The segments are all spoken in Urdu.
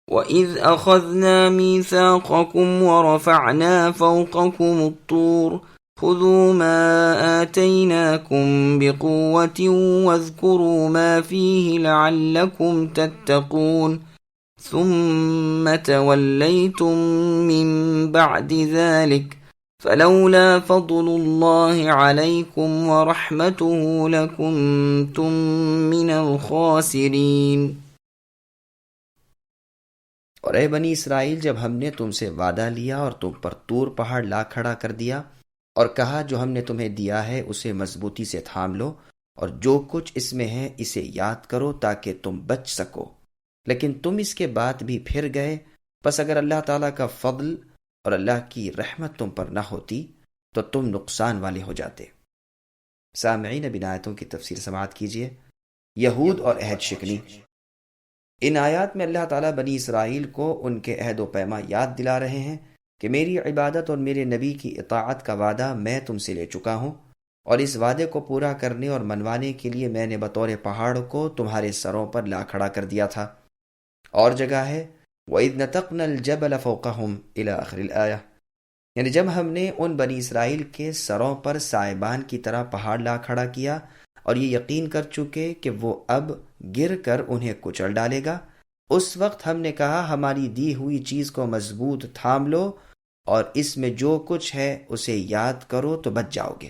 وَإِذْ أَخَذْنَا مِيثَاقَكُمْ وَرَفَعْنَا فَوْقَكُمُ الطُّورَ خُذُوا مَا آتَيْنَاكُمْ بِقُوَّةٍ وَاذْكُرُوا مَا فِيهِ لَعَلَّكُمْ تَتَّقُونَ ثُمَّ تَوَلَّيْتُمْ مِنْ بَعْدِ ذَلِكَ فَلَوْلَا فَضْلُ اللَّهِ عَلَيْكُمْ وَرَحْمَتُهُ لَكُنْتُمْ مِنَ الْخَاسِرِينَ۔ اور اے بنی اسرائیل، جب ہم نے تم سے وعدہ لیا اور تم پر طور پہاڑ لا کھڑا کر دیا اور کہا جو ہم نے تمہیں دیا ہے اسے مضبوطی سے تھام لو اور جو کچھ اس میں ہے اسے یاد کرو تاکہ تم بچ سکو، لیکن تم اس کے بعد بھی پھر گئے، پس اگر اللہ تعالیٰ کا فضل اور اللہ کی رحمت تم پر نہ ہوتی تو تم نقصان والے ہو جاتے۔ سامعین، اب ان آیتوں کی تفسیر سماعت کیجیے۔ یہود اور عہد شکنی۔ ان آیات میں اللہ تعالیٰ بنی اسرائیل کو ان کے عہد و پیما یاد دلا رہے ہیں کہ میری عبادت اور میرے نبی کی اطاعت کا وعدہ میں تم سے لے چکا ہوں، اور اس وعدے کو پورا کرنے اور منوانے کے لیے میں نے بطور پہاڑ کو تمہارے سروں پر لا کھڑا کر دیا تھا۔ اور جگہ ہے وَإِذْ نَتَقْنَا الْجَبَلَ فَوْقَهُمْ إِلَى آخِرِ الْآيَةِ، یعنی جب ہم نے ان بنی اسرائیل کے سروں پر سائبان کی طرح پہاڑ لا کھڑا کیا اور یہ یقین کر چکے کہ وہ اب گر کر انہیں کچل ڈالے گا، اس وقت ہم نے کہا ہماری دی ہوئی چیز کو مضبوط تھام لو اور اس میں جو کچھ ہے اسے یاد کرو تو بچ جاؤ گے۔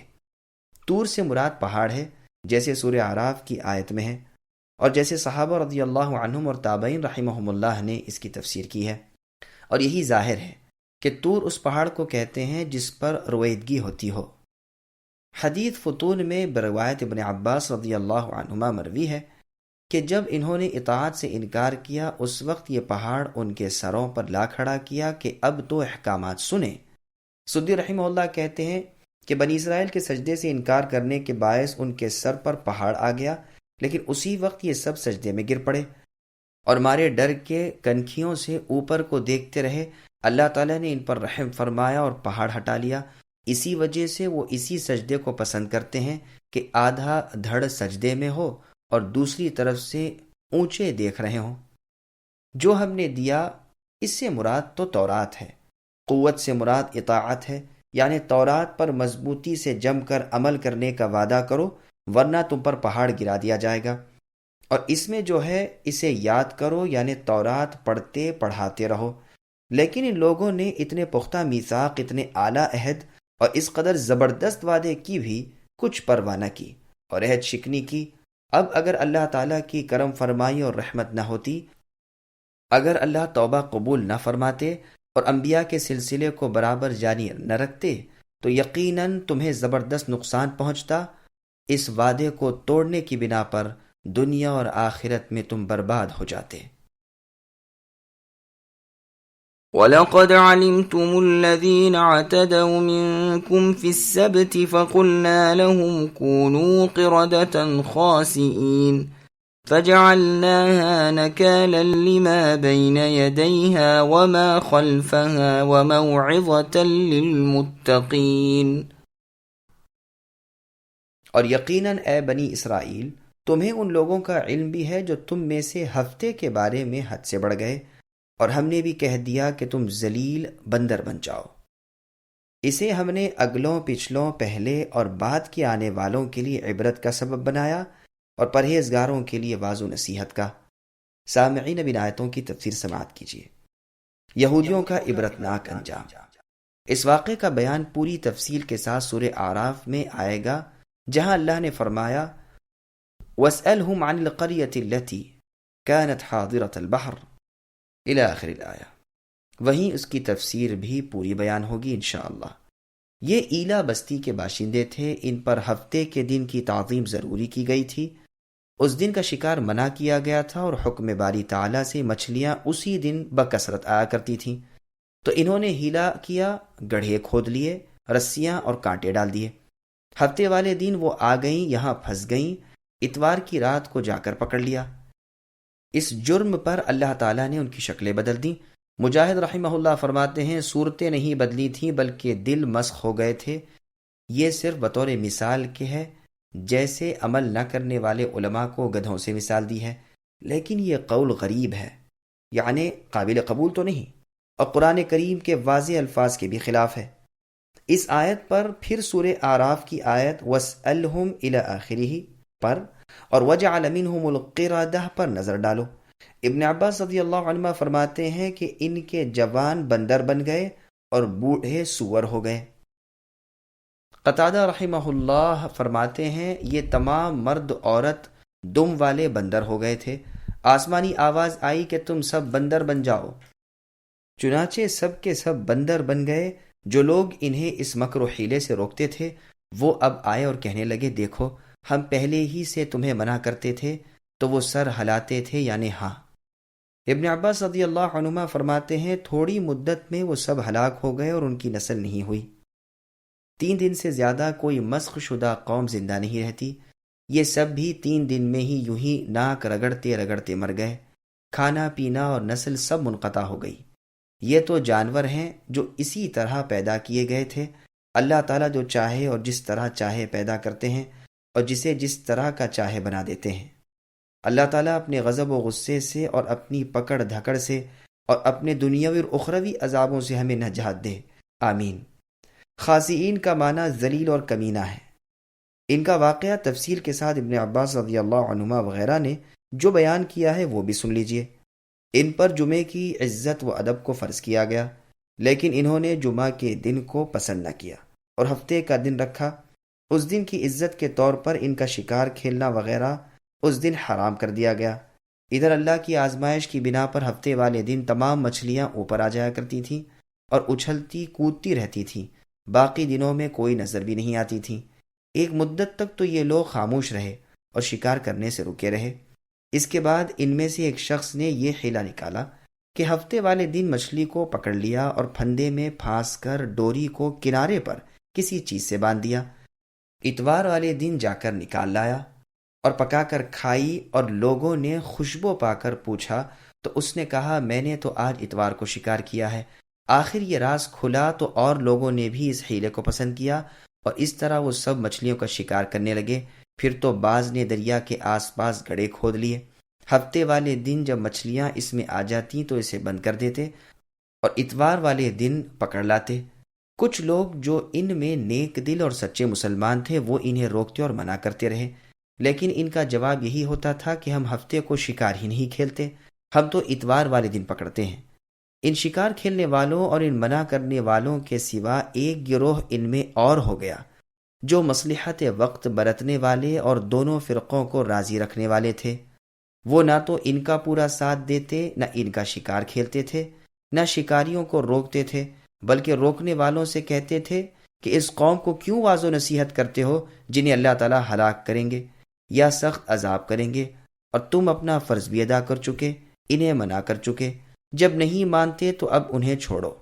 طور سے مراد پہاڑ ہے، جیسے سورہ اعراف کی آیت میں ہے، اور جیسے صحابہ رضی اللہ عنہم اور تابعین رحمہم اللہ نے اس کی تفسیر کی ہے، اور یہی ظاہر ہے کہ طور اس پہاڑ کو کہتے ہیں جس پر رویدگی ہوتی ہو۔ حدیث فتون میں بروایت ابن عباس رضی اللہ عنہما مروی ہے کہ جب انہوں نے اطاعت سے انکار کیا اس وقت یہ پہاڑ ان کے سروں پر لا کھڑا کیا کہ اب تو احکامات سنیں۔ سدی رحمہ اللہ کہتے ہیں کہ بنی اسرائیل کے سجدے سے انکار کرنے کے باعث ان کے سر پر پہاڑ آ گیا، لیکن اسی وقت یہ سب سجدے میں گر پڑے اور مارے ڈر کے کنکھیوں سے اوپر کو دیکھتے رہے۔ اللہ تعالیٰ نے ان پر رحم فرمایا اور پہاڑ ہٹا لیا۔ اسی وجہ سے وہ اسی سجدے کو پسند کرتے ہیں کہ آدھا دھڑ سجدے میں ہو اور دوسری طرف سے اونچے دیکھ رہے ہوں۔ جو ہم نے دیا اس سے مراد تو تورات ہے، قوت سے مراد اطاعت ہے، یعنی تورات پر مضبوطی سے جم کر عمل کرنے کا وعدہ کرو ورنہ تم پر پہاڑ گرا دیا جائے گا، اور اس میں جو ہے اسے یاد کرو، یعنی تورات پڑھتے پڑھاتے رہو۔ لیکن ان لوگوں نے اتنے پختہ میثاق، اتنے اعلیٰ عہد اور اس قدر زبردست وعدے کی بھی کچھ پرواہ نہ کی اور عہد شکنی کی۔ اب اگر اللہ تعالیٰ کی کرم فرمائی اور رحمت نہ ہوتی، اگر اللہ توبہ قبول نہ فرماتے اور انبیاء کے سلسلے کو برابر جاری نہ رکھتے تو یقیناً تمہیں زبردست نقصان پہنچتا۔ اس وعدے کو توڑنے کی بنا پر دنیا اور آخرت میں تم برباد ہو جاتے۔ وَلَقَدْ عَلِمْتُمُ الَّذِينَ اعْتَدَوْا مِنكُمْ فِي السَّبْتِ فَقُلْنَا لَهُمْ كُونُوا قِرَدَةً خَاسِئِينَ فَجَعَلْنَاهَا نَكَالًا لِمَا بَيْنَ يَدَيْهَا وَمَا خَلْفَهَا وَمَوْعِظَةً لِلْمُتَّقِينَ۔ اور یقیناً اے بنی اسرائیل، تمہیں ان لوگوں کا علم بھی ہے جو تم میں سے ہفتے کے بارے میں حد سے بڑھ گئے، اور ہم نے بھی کہہ دیا کہ تم ذلیل بندر بن جاؤ۔ اسے ہم نے اگلوں پچھلوں پہلے اور بعد کے آنے والوں کے لیے عبرت کا سبب بنایا اور پرہیزگاروں کے لیے واعظ و نصیحت کا۔ سامعین، اب ان آیتوں کی تفسیر سماعت کیجیے۔ یہودیوں کا عبرتناک انجام۔ اس واقعے کا بیان پوری تفصیل کے ساتھ سورہ اعراف میں آئے گا، جہاں اللہ نے فرمایا وَاسْأَلْهُمْ عَنِ الْقَرْيَةِ الَّتِي كَانَتْ حَاضِرَةَ الْبَحْرِ إِلَى آخِرِ الْآيَةِ، وہیں اس کی تفسیر بھی پوری بیان ہوگی انشاءاللہ۔ یہ ایلا بستی کے باشندے تھے، ان پر ہفتے کے دن کی تعظیم ضروری کی گئی تھی۔ اس دن کا شکار منع کیا گیا تھا اور حکم باری تعالیٰ سے مچھلیاں اسی دن بکثرت آیا کرتی تھیں، تو انہوں نے ہیلا کیا، گڑھے کھود لیے، رسیاں اور کانٹے ڈال دیے۔ ہفتے والے دن وہ آ گئیں، یہاں پھنس گئیں، اتوار کی رات کو جا کر پکڑ لیا۔ اس جرم پر اللہ تعالیٰ نے ان کی شکلیں بدل دیں۔ مجاہد رحمہ اللہ فرماتے ہیں صورتیں نہیں بدلی تھیں بلکہ دل مسخ ہو گئے تھے۔ یہ صرف بطور مثال کے ہے، جیسے عمل نہ کرنے والے علماء کو گدھوں سے مثال دی ہے، لیکن یہ قول غریب ہے۔ یعنی قابل قبول تو نہیں، اور قرآن کریم کے واضح الفاظ کے بھی خلاف ہے۔ اس آیت پر پھر سورہ اعراف کی آیت وَاسْأَلْهُمْ إِلَى آخِرِهِ پر اور وَجَعَلَ مِنْهُمُ الْقِرَدَةَ پر نظر ڈالو۔ ابن عباس رضی اللہ عنہ فرماتے ہیں کہ ان کے جوان بندر بن گئے اور بوڑھے سور ہو گئے۔ قتادہ رحمہ اللہ فرماتے ہیں یہ تمام مرد عورت دم والے بندر ہو گئے تھے۔ آسمانی آواز آئی کہ تم سب بندر بن جاؤ، چنانچہ سب کے سب بندر بن گئے۔ جو لوگ انہیں اس مکر و حیلے سے روکتے تھے وہ اب آئے اور کہنے لگے دیکھو ہم پہلے ہی سے تمہیں منع کرتے تھے، تو وہ سر ہلاتے تھے یعنی ہاں۔ ابن عباس رضی اللہ عنہما فرماتے ہیں تھوڑی مدت میں وہ سب ہلاک ہو گئے اور ان کی نسل نہیں ہوئی۔ 3 دن سے زیادہ کوئی مسخ شدہ قوم زندہ نہیں رہتی۔ یہ سب بھی 3 دن میں ہی یوں ہی ناک رگڑتے رگڑتے مر گئے، کھانا پینا اور نسل سب منقطع ہو گئی۔ یہ تو جانور ہیں جو اسی طرح پیدا کیے گئے تھے۔ اللہ تعالیٰ جو چاہے اور جس طرح چاہے پیدا کرتے ہیں اور جسے جس طرح کا چاہے بنا دیتے ہیں۔ اللہ تعالیٰ اپنے غضب و غصے سے اور اپنی پکڑ دھکڑ سے اور اپنے دنیاوی اور اخروی عذابوں سے ہمیں نجات دے، آمین۔ خاسئین کا معنی ذلیل اور کمینہ ہے۔ ان کا واقعہ تفصیل کے ساتھ ابن عباس رضی اللہ عنہما وغیرہ نے جو بیان کیا ہے وہ بھی سن لیجئے۔ ان پر جمعے کی عزت و ادب کو فرض کیا گیا، لیکن انہوں نے جمعہ کے دن کو پسند نہ کیا اور ہفتے کا دن رکھا۔ اس دن کی عزت کے طور پر ان کا شکار کھیلنا وغیرہ اس دن حرام کر دیا گیا۔ ادھر اللہ کی آزمائش کی بنا پر ہفتے والے دن تمام مچھلیاں اوپر آ جایا کرتی تھیں اور اچھلتی کودتی رہتی تھیں، باقی دنوں میں کوئی نظر بھی نہیں آتی تھیں۔ ایک مدت تک تو یہ لوگ خاموش رہے اور شکار کرنے سے رکے رہے۔ اس کے بعد ان میں سے ایک شخص نے یہ حیلہ نکالا کہ ہفتے والے دن مچھلی کو پکڑ لیا اور پھندے میں پھانس کر ڈوری کو کنارے پر کسی چیز سے باندھ دیا۔ اتوار والے دن جا کر نکال لایا اور پکا کر کھائی، اور لوگوں نے خوشبو پا کر پوچھا تو اس نے کہا میں نے تو آج اتوار کو شکار کیا ہے۔ آخر یہ راز کھلا تو اور لوگوں نے بھی اس حیلے کو پسند کیا اور اس طرح وہ سب مچھلیوں کا شکار کرنے لگے۔ پھر تو بعض نے دریا کے آس پاس گڑھے کھود لیے۔ ہفتے والے دن جب مچھلیاں اس میں آ جاتی تو اسے بند کر دیتے اور اتوار والے دن پکڑ لاتے۔ کچھ لوگ جو ان میں نیک دل اور سچے مسلمان تھے وہ انہیں روکتے اور منع کرتے رہے، لیکن ان کا جواب یہی ہوتا تھا کہ ہم ہفتے کو شکار ہی نہیں کھیلتے، ہم تو اتوار والے دن پکڑتے ہیں۔ ان شکار کھیلنے والوں اور ان منع کرنے والوں کے سوا ایک گروہ ان میں اور ہو گیا جو مصلحت وقت برتنے والے اور دونوں فرقوں کو راضی رکھنے والے تھے۔ وہ نہ تو ان کا پورا ساتھ دیتے، نہ ان کا شکار کھیلتے تھے، نہ شکاریوں کو روکتے تھے، بلکہ روکنے والوں سے کہتے تھے کہ اس قوم کو کیوں واعظ و نصیحت کرتے ہو جنہیں اللہ تعالیٰ ہلاک کریں گے یا سخت عذاب کریں گے، اور تم اپنا فرض بھی ادا کر چکے، انہیں منع کر چکے، جب نہیں مانتے تو اب انہیں چھوڑو۔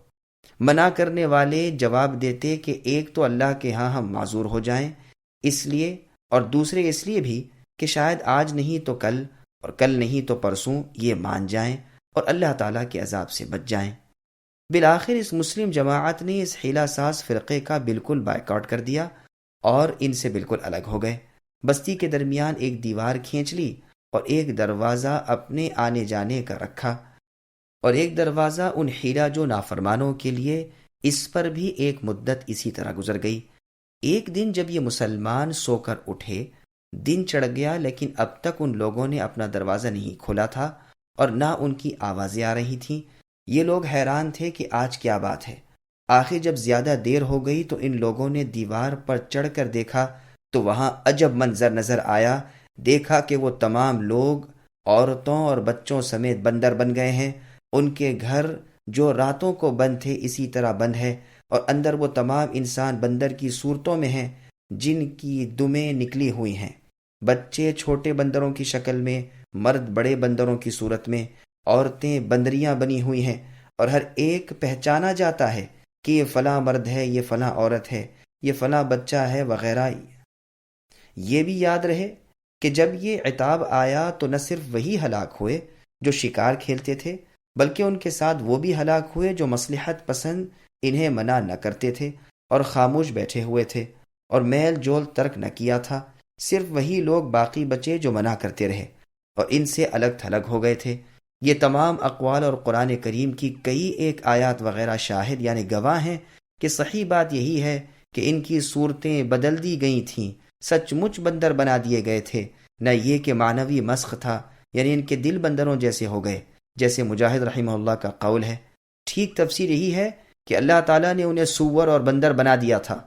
منع کرنے والے جواب دیتے کہ ایک تو اللہ کے ہاں ہم معذور ہو جائیں اس لیے، اور دوسرے اس لیے بھی کہ شاید آج نہیں تو کل اور کل نہیں تو پرسوں یہ مان جائیں اور اللہ تعالیٰ کے عذاب سے بچ جائیں۔ بالآخر اس مسلم جماعت نے اس حیلہ ساز فرقے کا بالکل بائیکاٹ کر دیا اور ان سے بالکل الگ ہو گئے۔ بستی کے درمیان ایک دیوار کھینچ لی اور ایک دروازہ اپنے آنے جانے کا رکھا، اور ایک دروازہ ان حیلہ جو نافرمانوں کے لیے۔ اس پر بھی ایک مدت اسی طرح گزر گئی۔ ایک دن جب یہ مسلمان سو کر اٹھے، دن چڑھ گیا لیکن اب تک ان لوگوں نے اپنا دروازہ نہیں کھولا تھا اور نہ ان کی آوازیں آ رہی تھیں۔ یہ لوگ حیران تھے کہ آج کیا بات ہے۔ آخر جب زیادہ دیر ہو گئی تو ان لوگوں نے دیوار پر چڑھ کر دیکھا تو وہاں عجب منظر نظر آیا۔ دیکھا کہ وہ تمام لوگ عورتوں اور بچوں سمیت بندر بن گئے ہیں۔ ان کے گھر جو راتوں کو بند تھے اسی طرح بند ہے، اور اندر وہ تمام انسان بندر کی صورتوں میں ہیں جن کی دمیں نکلی ہوئی ہیں، بچے چھوٹے بندروں کی شکل میں، مرد بڑے بندروں کی صورت میں، عورتیں بندریاں بنی ہوئی ہیں، اور ہر ایک پہچانا جاتا ہے کہ یہ فلاں مرد ہے، یہ فلاں عورت ہے، یہ فلاں بچہ ہے وغیرہ۔ یہ بھی یاد رہے کہ جب یہ عتاب آیا تو نہ صرف وہی ہلاک ہوئے جو شکار کھیلتے تھے، بلکہ ان کے ساتھ وہ بھی ہلاک ہوئے جو مصلحت پسند انہیں منع نہ کرتے تھے اور خاموش بیٹھے ہوئے تھے اور میل جول ترک نہ کیا تھا۔ صرف وہی لوگ باقی بچے جو منع کرتے رہے اور ان سے الگ تھلگ ہو گئے تھے۔ یہ تمام اقوال اور قرآن کریم کی کئی ایک آیات وغیرہ شاہد یعنی گواہ ہیں کہ صحیح بات یہی ہے کہ ان کی صورتیں بدل دی گئی تھیں، سچ مچ بندر بنا دیے گئے تھے، نہ یہ کہ معنوی مسخ تھا، یعنی ان کے دل بندروں جیسے ہو گئے، جیسے مجاہد رحمہ اللہ کا قول ہے۔ ٹھیک تفسیر یہی ہے کہ اللہ تعالیٰ نے انہیں سور اور بندر بنا دیا تھا،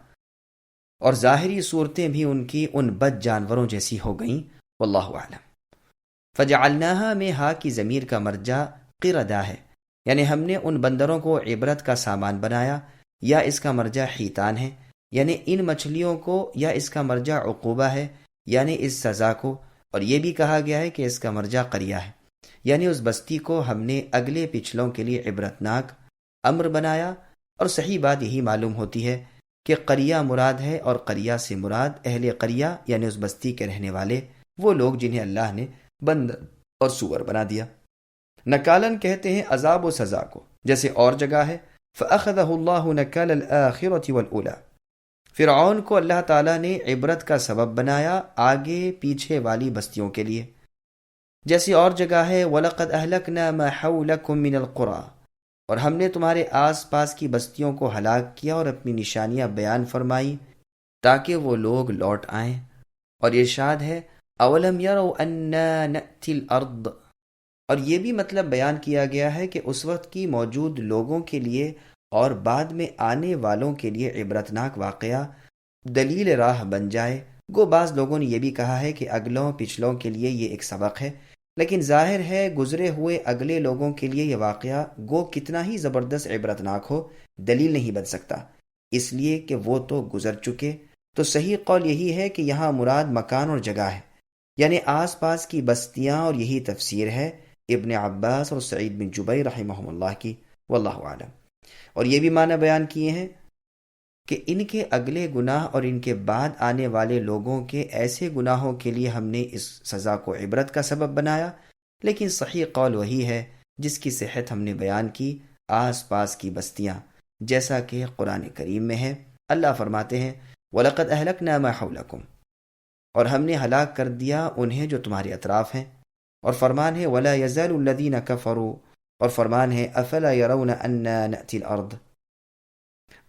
اور ظاہری صورتیں بھی ان کی ان بد جانوروں جیسی ہو گئیں۔ واللہ اعلم۔ فجعلناها میں ہا کی ضمیر کا مرجع قردہ ہے، یعنی ہم نے ان بندروں کو عبرت کا سامان بنایا، یا اس کا مرجع حیتان ہے، یعنی ان مچھلیوں کو، یا اس کا مرجع عقوبہ ہے، یعنی اس سزا کو، اور یہ بھی کہا گیا ہے کہ اس کا مرجع قریہ ہے، یعنی اس بستی کو ہم نے اگلے پچھلوں کے لیے عبرتناک امر بنایا۔ اور صحیح بات یہی معلوم ہوتی ہے کہ قریہ مراد ہے، اور قریہ سے مراد اہل قریہ یعنی اس بستی کے رہنے والے وہ لوگ جنہیں اللہ نے بندر اور سور بنا دیا۔ نکالن کہتے ہیں عذاب و سزا کو، جیسے اور جگہ ہے فَأَخَذَهُ اللَّهُ نَكَالَ الْآخِرَةِ وَالْأُولَى۔ فرعون کو اللہ تعالیٰ نے عبرت کا سبب بنایا آگے پیچھے والی بستیوں کے لیے، جیسی اور جگہ ہے وَلَقَدْ أَهْلَكْنَا مَا حَوْلَكُمْ مِنَ الْقُرَىٰ، اور ہم نے تمہارے آس پاس کی بستیوں کو ہلاک کیا اور اپنی نشانیاں بیان فرمائی تاکہ وہ لوگ لوٹ آئیں۔ اور ارشاد ہے اولم يروا انا نأتی الارض، اور یہ بھی مطلب بیان کیا گیا ہے کہ اس وقت کی موجود لوگوں کے لیے اور بعد میں آنے والوں کے لیے عبرتناک واقعہ دلیل راہ بن جائے۔ گو بعض لوگوں نے یہ بھی کہا ہے کہ اگلوں پچھلوں کے لیے یہ ایک سبق ہے، لیکن ظاہر ہے گزرے ہوئے اگلے لوگوں کے لیے یہ واقعہ گو کتنا ہی زبردست عبرتناک ہو، دلیل نہیں بن سکتا، اس لیے کہ وہ تو گزر چکے۔ تو صحیح قول یہی ہے کہ یہاں مراد مکان اور جگہ ہے، یعنی آس پاس کی بستیاں، اور یہی تفسیر ہے ابن عباس اور سعید بن جبیر رحمہم اللہ کی، واللہ عالم۔ اور یہ بھی معنی بیان کیے ہیں کہ ان کے اگلے گناہ اور ان کے بعد آنے والے لوگوں کے ایسے گناہوں کے لیے ہم نے اس سزا کو عبرت کا سبب بنایا، لیکن صحیح قول وہی ہے جس کی صحت ہم نے بیان کی، آس پاس کی بستیاں، جیسا کہ قرآن کریم میں ہے۔ اللہ فرماتے ہیں وَلَقَدْ أَهْلَكْنَا مَا حَوْلَكُمْ، اور ہم نے ہلاک کر دیا انہیں جو تمہارے اطراف ہیں۔ اور فرمان ہے وَلَا يَزَالُ الَّذِينَ كَفَرُوا، اور فرمان ہے أَفَلَا يَرَوْنَ أَنَّا نَأْتِي الْأَرْضَ۔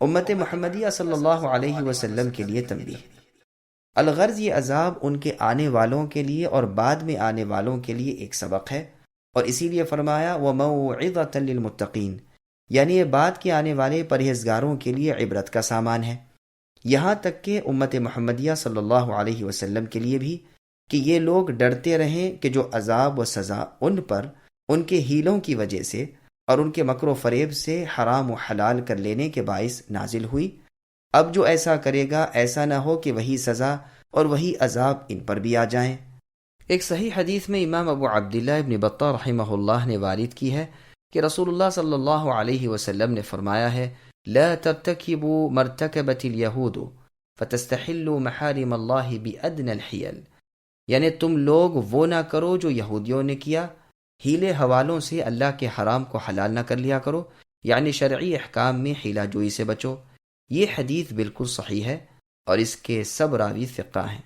امت محمدیہ صلی اللہ علیہ وسلم کے لیے تنبیہ، الغرض یہ عذاب ان کے آنے والوں کے لیے اور بعد میں آنے والوں کے لیے ایک سبق ہے، اور اسی لیے فرمایا وَمَوْعِظَةً لِّلْمُتَّقِينَ، یعنی یہ بعد کے آنے والے پرہیزگاروں کے لیے عبرت کا سامان ہے، یہاں تک کہ امت محمدیہ صلی اللہ علیہ وسلم کے لیے بھی، کہ یہ لوگ ڈرتے رہیں کہ جو عذاب و سزا ان پر ان کے ہیلوں کی وجہ سے اور ان کے مکر و فریب سے حرام و حلال کر لینے کے باعث نازل ہوئی، اب جو ایسا کرے گا ایسا نہ ہو کہ وہی سزا اور وہی عذاب ان پر بھی آ جائیں۔ ایک صحیح حدیث میں امام ابو عبداللہ ابن بطہ رحمہ اللہ نے وارد کی ہے کہ رسول اللہ صلی اللہ علیہ وسلم نے فرمایا ہے لا ترتكبوا ما ارتكبت اليهود فتستحلوا محارم الله بأدنى الحيل، یعنی تم لوگ وہ نہ کرو جو یہودیوں نے کیا، ہیلے حوالوں سے اللہ کے حرام کو حلال نہ کر لیا کرو، یعنی شرعی احکام میں ہیلا جوئی سے بچو۔ یہ حدیث بالکل صحیح ہے اور اس کے سب راوی ثقہ ہیں۔